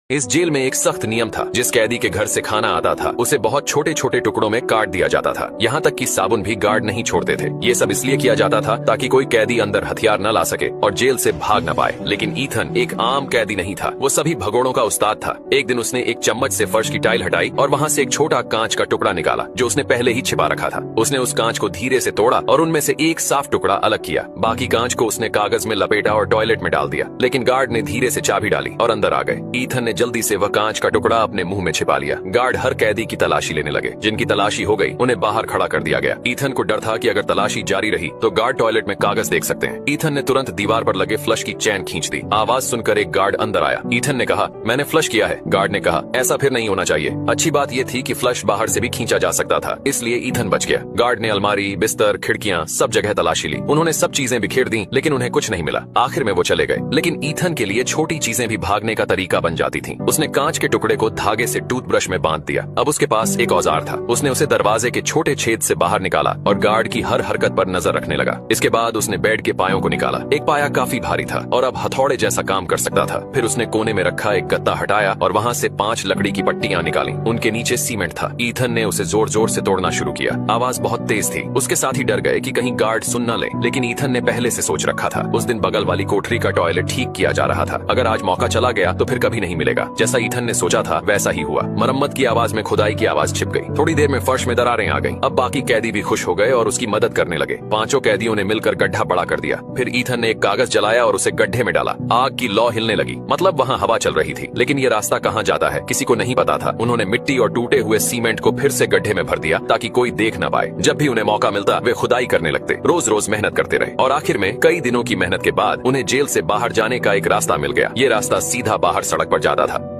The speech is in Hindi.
इस जेल में एक सख्त नियम था। जिस कैदी के घर से खाना आता था उसे बहुत छोटे छोटे टुकड़ों में काट दिया जाता था। यहाँ तक कि साबुन भी गार्ड नहीं छोड़ते थे। ये सब इसलिए किया जाता था ताकि कोई कैदी अंदर हथियार न ला सके और जेल से भाग न पाए। लेकिन ईथन एक आम कैदी नहीं था, वो सभी भगोड़ों का उस्ताद था। एक दिन उसने एक चम्मच से फर्श की टाइल हटाई और वहाँ से एक छोटा कांच का टुकड़ा निकाला जो उसने पहले ही छिपा रखा था। उसने उस कांच को धीरे से तोड़ा और उनमें से एक साफ टुकड़ा अलग किया। बाकी कांच को उसने कागज में लपेटा और टॉयलेट में डाल दिया। लेकिन गार्ड ने धीरे से चाबी डाली और अंदर आ गए। ईथन ने जल्दी से वह कांच का टुकड़ा अपने मुंह में छिपा लिया। गार्ड हर कैदी की तलाशी लेने लगे। जिनकी तलाशी हो गई उन्हें बाहर खड़ा कर दिया गया। ईथन को डर था कि अगर तलाशी जारी रही तो गार्ड टॉयलेट में कागज देख सकते हैं। ईथन ने तुरंत दीवार पर लगे फ्लश की चैन खींच दी। आवाज सुनकर एक गार्ड अंदर आया। ईथन ने कहा, मैंने फ्लश किया है। गार्ड ने कहा, ऐसा फिर नहीं होना चाहिए। अच्छी बात यह थी कि फ्लश बाहर से भी खींचा जा सकता था, इसलिए ईथन बच गया। गार्ड ने अलमारी, बिस्तर, खिड़कियां सब जगह तलाशी ली। उन्होंने सब चीजें बिखेर दी लेकिन उन्हें कुछ नहीं मिला। आखिर में वो चले गए। लेकिन ईथन के लिए छोटी चीजें भी भागने का तरीका बन जाती थी। उसने कांच के टुकड़े को धागे से टूथब्रश में बांध दिया। अब उसके पास एक औजार था। उसने उसे दरवाजे के छोटे छेद से बाहर निकाला और गार्ड की हर हरकत पर नजर रखने लगा। इसके बाद उसने बेड के पायों को निकाला। एक पाया काफी भारी था और अब हथौड़े जैसा काम कर सकता था। फिर उसने कोने में रखा एक गत्ता हटाया और वहाँ से 5 लकड़ी की पट्टियां निकाली। उनके नीचे सीमेंट था। ईथन ने उसे जोर जोर से तोड़ना शुरू किया। आवाज बहुत तेज थी। उसके साथी डर गए कि कहीं गार्ड सुन न ले, लेकिन ईथन ने पहले से सोच रखा था। उस दिन बगल वाली कोठरी का टॉयलेट ठीक किया जा रहा था। अगर आज मौका चला गया तो फिर कभी नहीं मिलेगा। जैसा ईथन ने सोचा था वैसा ही हुआ। मरम्मत की आवाज में खुदाई की आवाज छिप गई। थोड़ी देर में फर्श में दरारें आ गईं। अब बाकी कैदी भी खुश हो गए और उसकी मदद करने लगे। 5 कैदियों ने मिलकर गड्ढा बड़ा कर दिया। फिर ईथन ने एक कागज जलाया और उसे गड्ढे में डाला। आग की लौ हिलने लगी, मतलब वहाँ हवा चल रही थी। लेकिन ये रास्ता कहाँ जाता है किसी को नहीं पता था। उन्होंने मिट्टी और टूटे हुए सीमेंट को फिर से गड्ढे में भर दिया ताकि कोई देख न पाए। जब भी उन्हें मौका मिलता वे खुदाई करने लगते। रोज रोज मेहनत करते रहे और आखिर में कई दिनों की मेहनत के बाद उन्हें जेल से बाहर जाने का एक रास्ता मिल गया। ये रास्ता सीधा बाहर सड़क पर जाता था।